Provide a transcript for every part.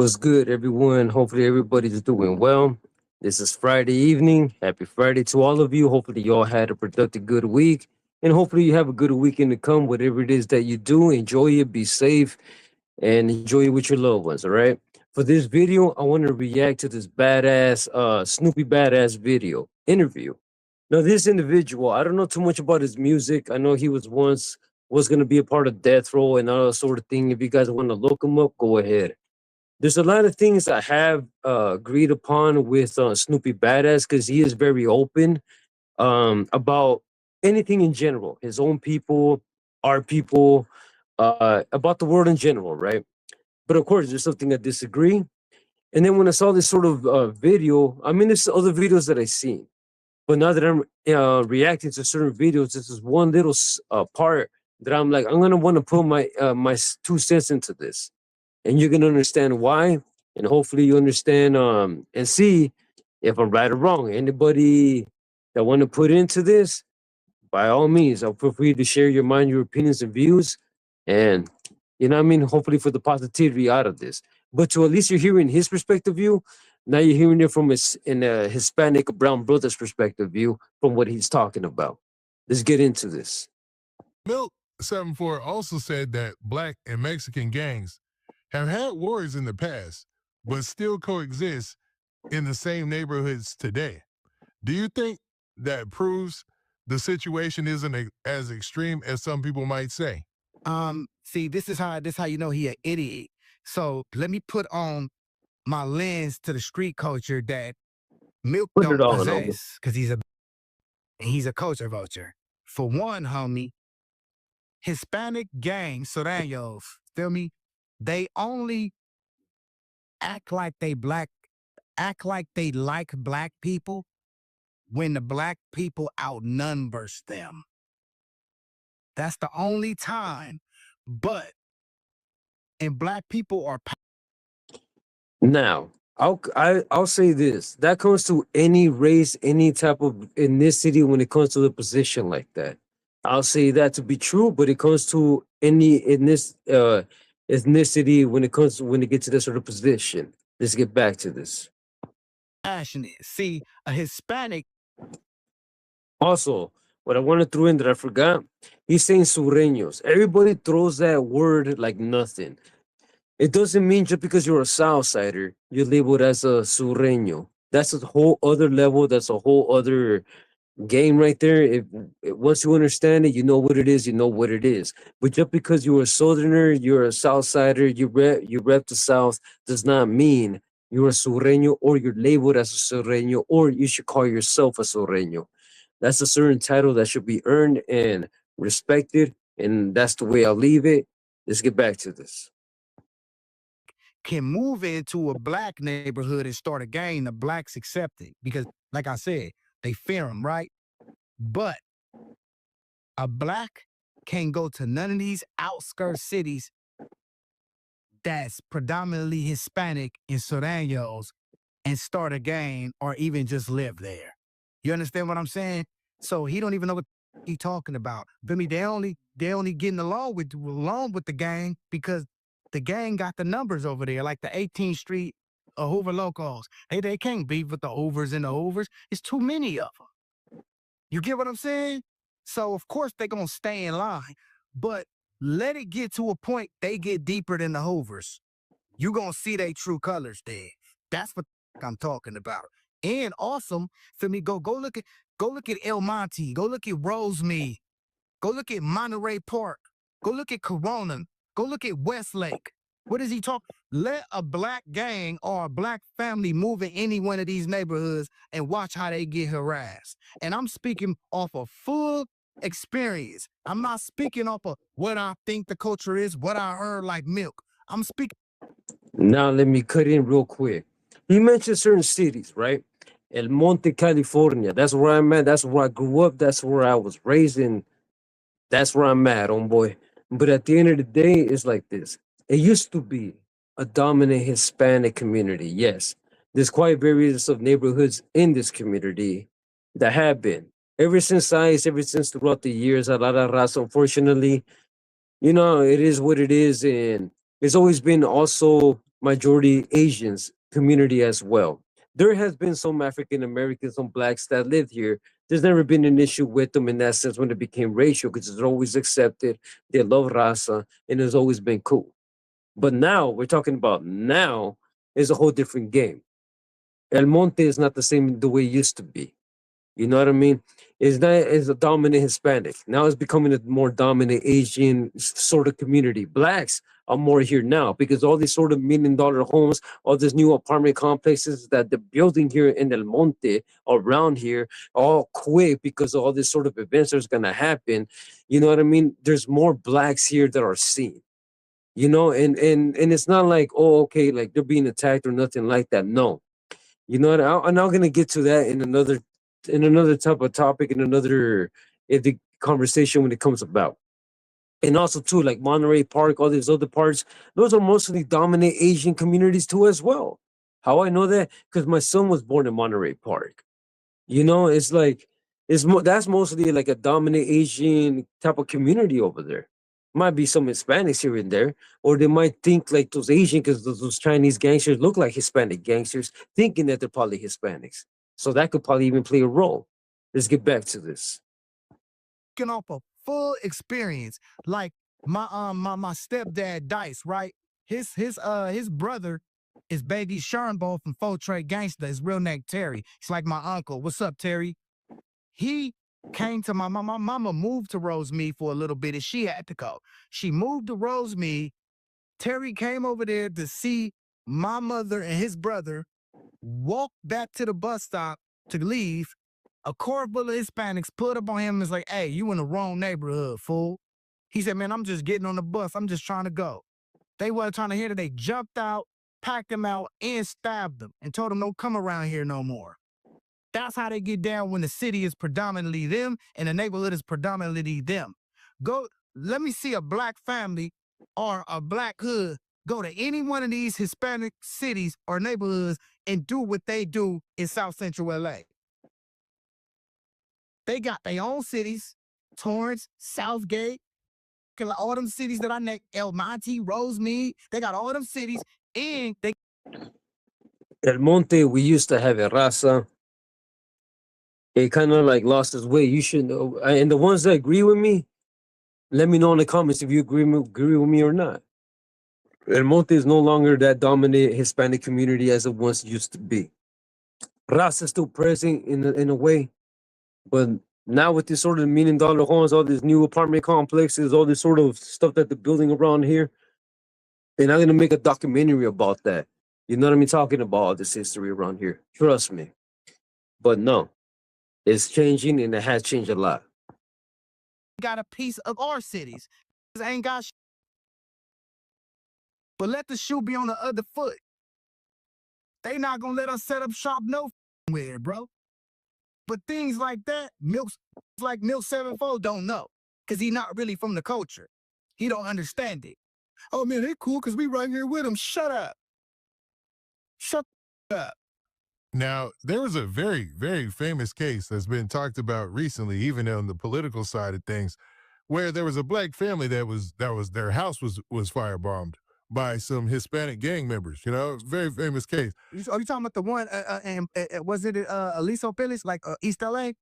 What's good, everyone? Hopefully, everybody's doing well. This is Friday evening. Happy Friday to all of you. Hopefully, you all had a productive, good week. And hopefully, you have a good weekend to come. Whatever it is that you do, enjoy it, be safe, and enjoy it with your loved ones. All right. For this video, I want to react to this badass, Snoopy badass video interview. Now, this individual, I don't know too much about his music. I know he was going to be a part of Death Row and all that sort of thing. If you guys want to look him up, go ahead. There's a lot of things I have agreed upon with Snoopy Badass because he is very open about anything in general, his own people, our people, about the world in general, right? But of course, there's something I disagree. And then when I saw this sort of video, I mean, there's other videos that I've seen, but now that I'm reacting to certain videos, this is one little part that I'm like, I'm gonna want to put my 2 cents into this, and you're gonna understand why, and hopefully you understand and see if I'm right or wrong. Anybody that want to put into this, by all means, I'll feel free to share your mind, your opinions, and views, and you know what I mean. Hopefully for the positivity out of this, but to at least you're hearing his perspective view. Now you're hearing it from his in a Hispanic brown brother's perspective view from what he's talking about. Let's get into this. Milk 74 also said that black and Mexican gangs have had wars in the past, but still coexist in the same neighborhoods today. Do you think that proves the situation isn't as extreme as some people might say? See, this how you know he an idiot. So let me put on my lens to the street culture that Milk Put it don't on, homie. possess, because he's a culture vulture. For one, homie, Hispanic gang, Surenos, feel me? They only act like they like black people when the black people outnumbers them. That's the only time. But and black people are Now, I'll say this. That comes to any race, any type of ethnicity when it comes to a position like that. I'll say that to be true, but it comes to any ethnicity when it gets to this sort of position. Let's get back to this. passionate. See, a Hispanic. Also, what I want to throw in that I forgot, he's saying sureños. Everybody throws that word like nothing. It doesn't mean just because you're a Southsider, you're labeled as a Sureño. That's a whole other level. That's a whole other game right there. Once you understand it, you know what it is. You know what it is. But just because you're a Southerner, you're a Southsider, you rep the South, does not mean you're a Sureño or you're labeled as a Sureño or you should call yourself a Sureño. That's a certain title that should be earned and respected, and that's the way I'll leave it. Let's get back to this. Can move into a black neighborhood and start a gang, the blacks accept it because, like I said, they fear them, right? But a black can't go to none of these outskirts cities that's predominantly Hispanic in Sureños and start a gang or even just live there. You understand what I'm saying? So he don't even know what he talking about. But me, they only getting along with the gang because the gang got the numbers over there, like the 18th Street Hoover Locals. They can't beef with the Hoovers and the Hoovers. It's too many of them. You get what I'm saying? So of course they gonna stay in line, but let it get to a point they get deeper than the Hoovers. You gonna see their true colors there. That's what I'm talking about. And awesome for me. Go look at El Monte. Go look at Rosemead. Go look at Monterey Park. Go look at Corona. Go look at Westlake. What is he talking? Let a black gang or a black family move in any one of these neighborhoods and watch how they get harassed. And I'm speaking off of full experience. I'm not speaking off of what I think the culture is, what I heard like Milk. I'm speaking. Now let me cut in real quick. He mentioned certain cities, right? El Monte, California. That's where I'm at. That's where I grew up. That's where I was raised in. That's where I'm at, homeboy. But at the end of the day, it's like this. It used to be a dominant Hispanic community. Yes, there's quite various of neighborhoods in this community that have been. Ever since throughout the years, a lot of raza, unfortunately, it is what it is. And it's always been also majority Asians community as well. There has been some African Americans, some blacks that lived here. There's never been an issue with them in that sense when it became racial because it's always accepted. They love raza and it's always been cool. But now we're talking about now is a whole different game. El Monte is not the same the way it used to be. You know what I mean? It's not as a dominant Hispanic. Now it's becoming a more dominant Asian sort of community. Blacks are more here now because all these sort of $1 million homes, all these new apartment complexes that they're building here in El Monte around here, all quick because of all this sort of events that's gonna happen. You know what I mean? There's more blacks here that are seen. You know, and it's not like, oh, okay, like they're being attacked or nothing like that. No, you know what? I'm not gonna get to that in another type of topic in another the conversation when it comes about. And also too, like Monterey Park, all these other parts, those are mostly dominant Asian communities too as well. How I know that? Because my son was born in Monterey Park. You know, it's like that's mostly like a dominant Asian type of community over there. Might be some Hispanics here and there, or they might think like those Asian because those Chinese gangsters look like Hispanic gangsters, thinking that they're probably Hispanics. So that could probably even play a role. Let's get back to this. Off a full experience. Like my stepdad Dice, right? His brother is Baby Sharnbo from Full Trade Gangsta. His real name Terry. He's like my uncle. What's up, Terry? He came to my mama. My mama moved to Rosemead for a little bit and she had to go. She moved to Rosemead. Terry came over there to see my mother and his brother walk back to the bus stop to leave. A car full of Hispanics pulled up on him and was like, hey, you in the wrong neighborhood, fool. He said, man, I'm just getting on the bus. I'm just trying to go. They weren't trying to hear that. They jumped out, packed him out, and stabbed him and told him, don't come around here no more. That's how they get down when the city is predominantly them and the neighborhood is predominantly them. Go, let me see a black family or a black hood go to any one of these Hispanic cities or neighborhoods and do what they do in South Central LA. They got their own cities, Torrance, Southgate, all them cities that I named, El Monte, Rosemead. They got all them cities, and they El Monte, we used to have a raza. It kind of like lost its way. You should know. And the ones that agree with me, let me know in the comments if you agree with me or not. El Monte is no longer that dominant Hispanic community as it once used to be. Raza is still present in a way, but now with this sort of $1 million homes, all these new apartment complexes, all this sort of stuff that they're building around here, and I'm gonna make a documentary about that. You know what I mean? Talking about all this history around here. Trust me. But no, it's changing and it has changed a lot. got a piece of our cities. Ain't got but let the shoe be on the other foot. They not gonna let us set up shop nowhere, bro. But things like that, Milk 74 don't know. Cause he not really from the culture. He don't understand it. Oh man, they cool because we right here with them. Shut up. Shut up. Now, there was a very, very famous case that's been talked about recently, even on the political side of things, where there was a black family that was their house was firebombed by some Hispanic gang members. You know, very famous case. Are you talking about the one? Was it Aliso Phillips, like East LA?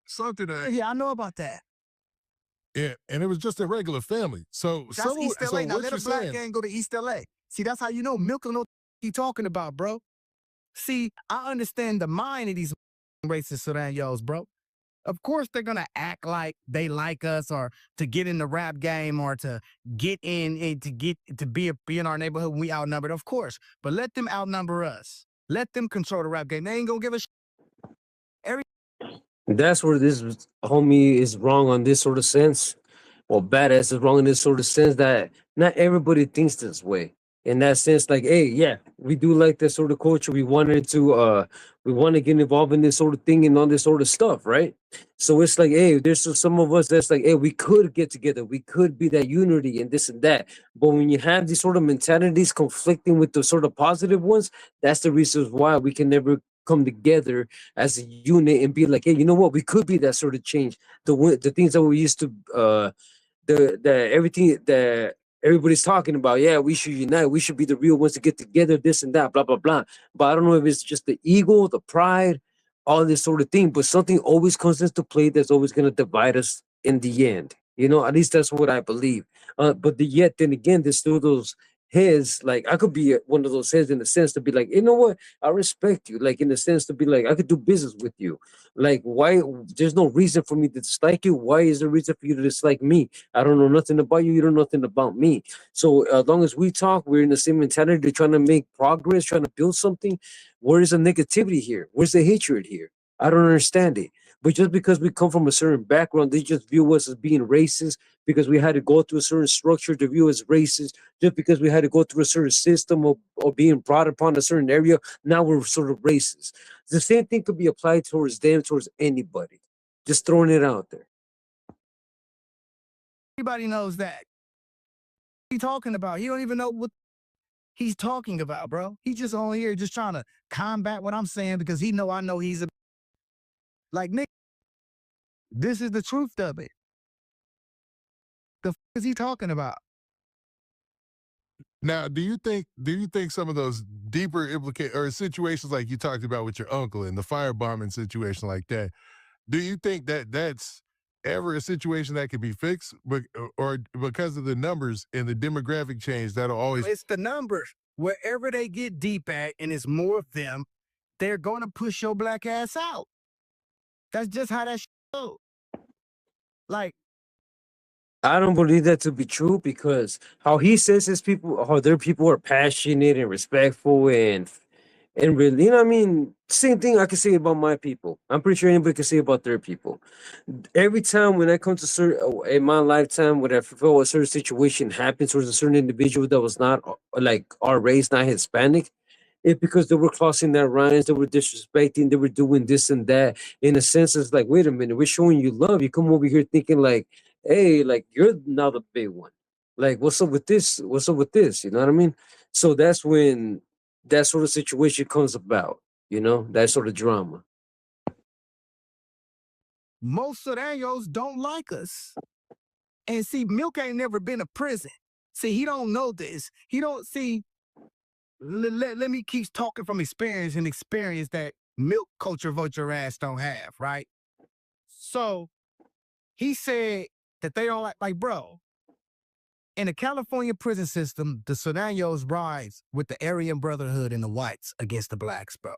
Something that, Yeah, I know about that. yeah, and it was just a regular family. So, That's East LA. Now what let you're a black saying, gang go to East LA. See, that's how you know Milk don't know what he talking about, bro. See, I understand the mind of these racist Surenos, bro. Of course, they're gonna act like they like us, or to get in the rap game, or to get in and to be in our neighborhood when we outnumbered. Of course, but let them outnumber us. Let them control the rap game. They ain't gonna give a every. That's where this homie is wrong on this sort of sense. Well, badass is wrong in this sort of sense that not everybody thinks this way. In that sense, like, hey, yeah, we do like this sort of culture. We want to get involved in this sort of thing and all this sort of stuff, right? So it's like, hey, there's some of us that's like, hey, we could get together, we could be that unity and this and that. But when you have these sort of mentalities conflicting with the sort of positive ones, that's the reasons why we can never come together as a unit and be like, hey, you know what? We could be that sort of change. The things that we used to the everything that everybody's talking about, yeah, we should unite, we should be the real ones to get together, this and that, blah blah blah. But I don't know if it's just the ego, the pride, all this sort of thing. But something always comes into play that's always going to divide us in the end. You know, at least that's what I believe. Yet then again, there's still those heads. Like I could be one of those heads in the sense to be like, you know what, I respect you. Like in the sense to be like, I could do business with you. Like why? There's no reason for me to dislike you. Why is there reason for you to dislike me? I don't know nothing about you. You don't know nothing about me. So as long as we talk, we're in the same mentality, trying to make progress, trying to build something. Where is the negativity here? Where's the hatred here? I don't understand it. But just because we come from a certain background, they just view us as being racist because we had to go through a certain structure to view as racist. Just because we had to go through a certain system of being brought upon a certain area, now we're sort of racist. The same thing could be applied towards them, towards anybody. Just throwing it out there. Everybody knows that. What he talking about? He don't even know what he's talking about, bro. He's just on here just trying to combat what I'm saying because I know he's a like Nick. This is the truth of it. The is he talking about? Now, do you think some of those deeper or situations like you talked about with your uncle and the firebombing situation like that, do you think that that's ever a situation that can be fixed, or because of the numbers and the demographic change that'll always? It's the numbers. Wherever they get deep at, and it's more of them, they're going to push your black ass out. That's just how that goes. Like, I don't believe that to be true because how he says his people, how their people are passionate and respectful and really, you know what I mean? Same thing I can say about my people. I'm pretty sure anybody can say about their people. Every time when I come to certain in my lifetime, when I feel a certain situation happens towards a certain individual that was not like our race, not Hispanic, it's because they were crossing their lines, they were disrespecting, they were doing this and that. In a sense, it's like, wait a minute, we're showing you love. You come over here thinking like, hey, like you're now the big one. Like, what's up with this? What's up with this? You know what I mean? So that's when that sort of situation comes about, you know, that sort of drama. most Surenos don't like us. And see, Milk ain't never been to prison. See, he don't know this. He don't see. Let me keep talking from experience that milk culture vulture ass don't have, right? So he said that they don't like bro. In the California prison system, the Surenos rise with the Aryan Brotherhood and the whites against the blacks, bro.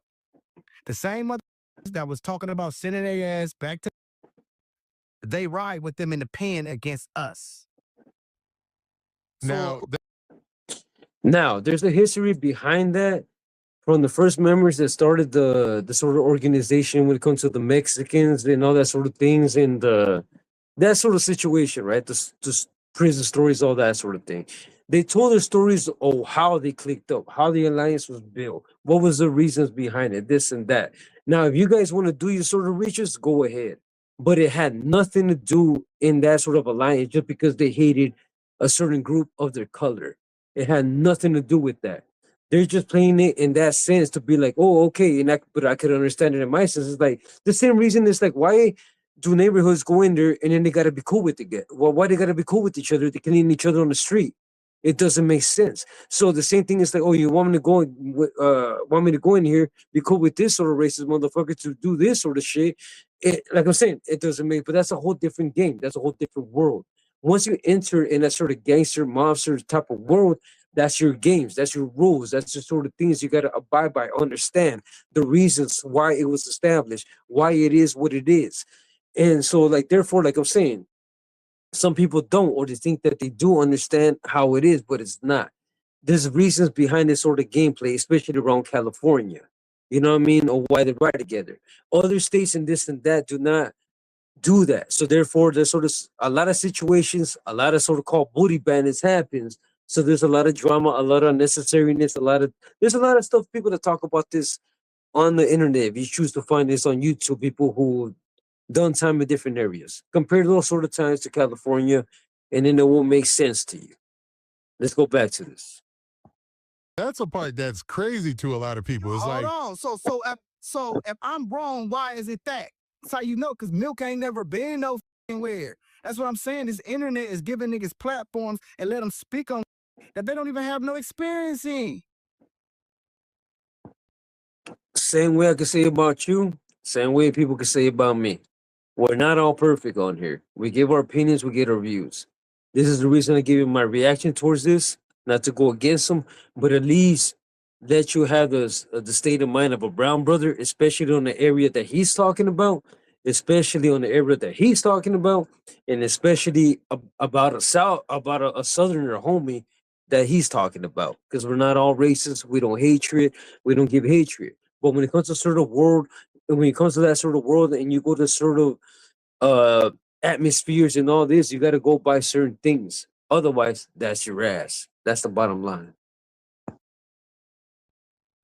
The same mother that was talking about sending their ass back to, they ride with them in the pen against us. Now, Now, there's a history behind that from the first members that started the sort of organization when it comes to the Mexicans and all that sort of things and that sort of situation, right? The prison stories, all that sort of thing. They told their stories of how they clicked up, how the alliance was built, what was the reasons behind it, this and that. Now, if you guys want to do your sort of research, go ahead. But it had nothing to do in that sort of alliance just because they hated a certain group of their color. It had nothing to do with that. They're just playing it in that sense to be like, oh, okay, but I could understand it in my sense. It's like the same reason. It's like, why do neighborhoods go in there and then they gotta be cool with it? Well, why they gotta be cool with each other? They can eat each other on the street. It doesn't make sense. So the same thing is like, oh, you want me to go, want me to go in here, be cool with this sort of racist motherfucker to do this sort of shit? Like I'm saying, it doesn't make. But that's a whole different game. That's a whole different world. Once you enter in that sort of gangster mobster type of world, that's your games, that's your rules, that's the sort of things you got to abide by, understand the reasons why it was established, why it is what it is. And so, like, therefore, like I'm saying, some people don't, or they think that they do understand how it is, but it's not. There's reasons behind this sort of gameplay, especially around California. You know what I mean? Or why they ride together. Other states and this and that do not do that. So therefore, there's sort of a lot of situations, a lot of sort of called booty bandits happens. So there's a lot of drama, a lot of unnecessariness, there's a lot of stuff people that talk about this on the internet. If you choose to find this on YouTube, people who done time in different areas. Compare those sort of times to California, and then it won't make sense to you. Let's go back to this. that's a part that's crazy to a lot of people. It's Hold like, on. So if I'm wrong, why is it that? That's how you know, because Milk ain't never been no where. That's what I'm saying. This internet is giving niggas platforms and let them speak on that they don't even have no experience in. Same way I can say about you, same way people can say about me. We're not all perfect on here. We give our opinions, we give our views. This is the reason I give you my reaction towards this, not to go against them, but at least let you have the state of mind of a brown brother, especially on the area that he's talking about, especially on the area that he's talking about, and especially about a southerner homie that he's talking about. Because we're not all racist, we don't hatred, we don't give hatred. But when it comes to sort of world, and when it comes to that sort of world, and you go to sort of uh atmospheres and all this, you got to go by certain things. Otherwise, that's your ass. That's the bottom line.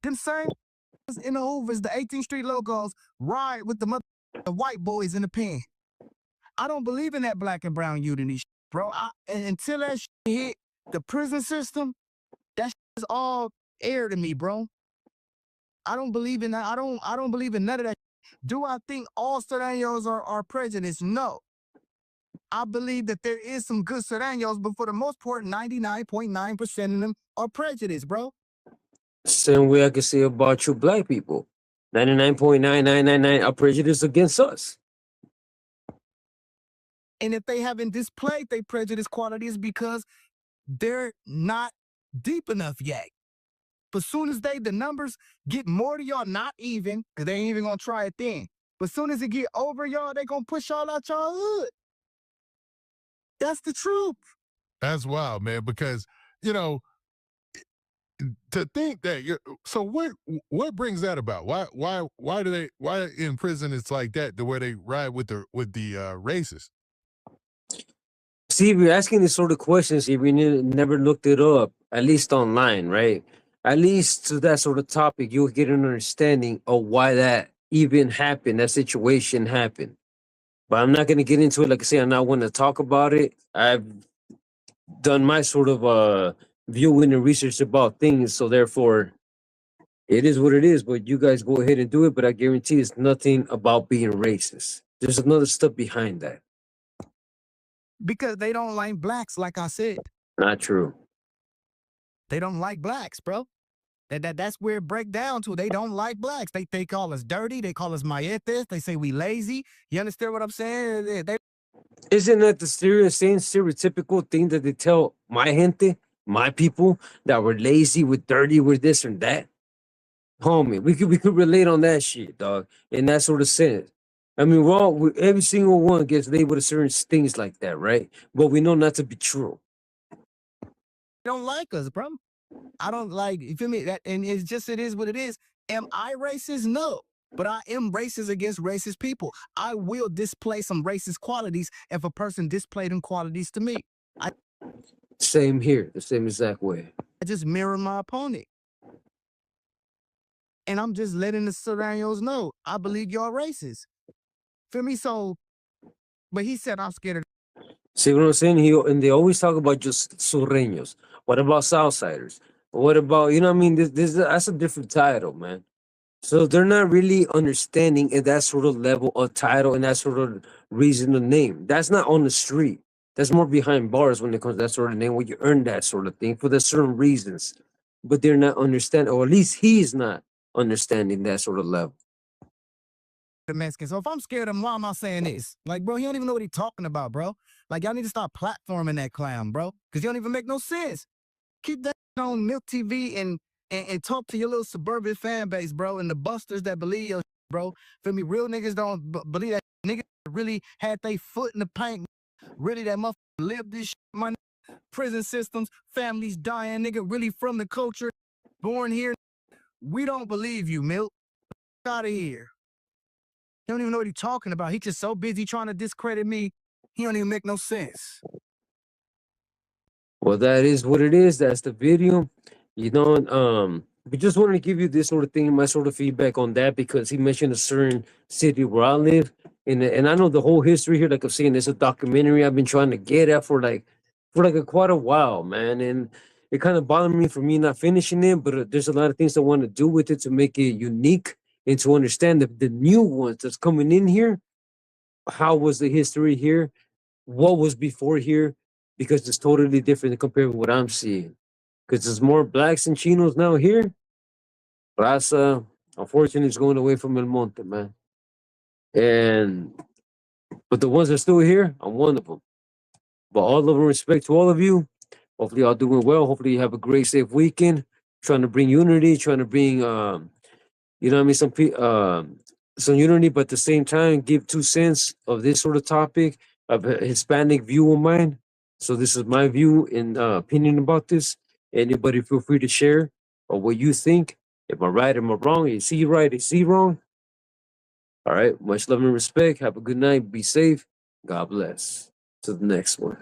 Them same in the Hoovers, the 18th Street logos, ride with the white boys in the pen. I don't believe in that black and brown unity, bro. Until that hit the prison system, that is all air to me, bro. I don't believe in that. I don't believe in none of that. Do I think all Surenos are prejudiced? No. I believe that there is some good Surenos, but for the most part, 99.9% of them are prejudiced, bro. Same way I can say about you black people. 99.9999 are prejudiced against us. And if they haven't displayed their prejudice qualities because they're not deep enough yet. But soon as the numbers get more to y'all, not even, because they ain't even gonna try it then. But soon as it get over y'all, they gonna push y'all out y'all hood. That's the truth. That's wild, man, because, you know, to think that you're so what brings that about? Why in prison it's like that, the way they ride with the racists? See, if you're asking these sort of questions, if you never looked it up, at least online, right? At least to that sort of topic, you'll get an understanding of why that even happened, that situation happened. But I'm not going to get into it. Like I say, I'm not want to talk about it. I've done my sort of viewing and research about things, so therefore, it is what it is. But you guys go ahead and do it. But I guarantee it's nothing about being racist. There's another stuff behind that. Because they don't like blacks, like I said. Not true. They don't like blacks, bro. That's where it break down to. They don't like blacks. They call us dirty. They call us maetes. They say we lazy. You understand what I'm saying? Isn't that the same stereotypical thing that they tell my gente, my people, that we're lazy, we're dirty, we're this and that? Homie, we could relate on that shit, dog, in that sort of sense. I mean, every single one gets labeled as certain things like that, right? But we know not to be true. They don't like us, bro. I don't like, you feel me? And it is what it is. Am I racist? No. But I am racist against racist people. I will display some racist qualities if a person displayed them qualities to me. Same here, the same exact way. I just mirror my opponent. And I'm just letting the Surenos know, I believe y'all racist. Feel me? So, but he said I'm scared of. See what I'm saying? And they always talk about just Sureños. What about Southsiders? What about, you know what I mean? That's a different title, man. So they're not really understanding in that sort of level of title and that sort of reason of name. That's not on the street. That's more behind bars when it comes to that sort of name, where you earn that sort of thing for the certain reasons. But they're not understanding, or at least he's not understanding that sort of level. The Mexican. So if I'm scared of him, why am I saying this? Like, bro, he don't even know what he's talking about, bro. Like, y'all need to stop platforming that clown, bro. Because he don't even make no sense. Keep that on Milk TV and talk to your little suburban fan base, bro, and the busters that believe your bro. Feel me? Real niggas don't believe that. Niggas really had their foot in the paint. Really, that motherfucker lived this shit, my prison systems, families dying, nigga, really from the culture, born here. We don't believe you, Milk. Out of here. He don't even know what he's talking about. He just so busy trying to discredit me. He don't even make no sense. Well, that is what it is. That's the video. You know, we just wanted to give you this sort of thing, my sort of feedback on that, because he mentioned a certain city where I live. And I know the whole history here, like I'm saying, there's a documentary I've been trying to get at for quite a while, man. And it kind of bothered me for me not finishing it, but there's a lot of things I want to do with it to make it unique and to understand the new ones that's coming in here. How was the history here? what was before here, because it's totally different compared to what I'm seeing. Because there's more blacks and chinos now here. Raza, unfortunately, is going away from El Monte, man. And but the ones that are still here, I'm one of them. But all love and respect to all of you. Hopefully, y'all doing well. Hopefully, you have a great, safe weekend. Trying to bring unity, trying to bring, you know what I mean, some unity, but at the same time, give 2 cents of this sort of topic of a Hispanic view of mine. So this is my view and opinion about this. Anybody feel free to share or what you think. Am I right? Am I wrong? Is he right? Is he wrong? All right. Much love and respect. Have a good night. Be safe. God bless. To the next one.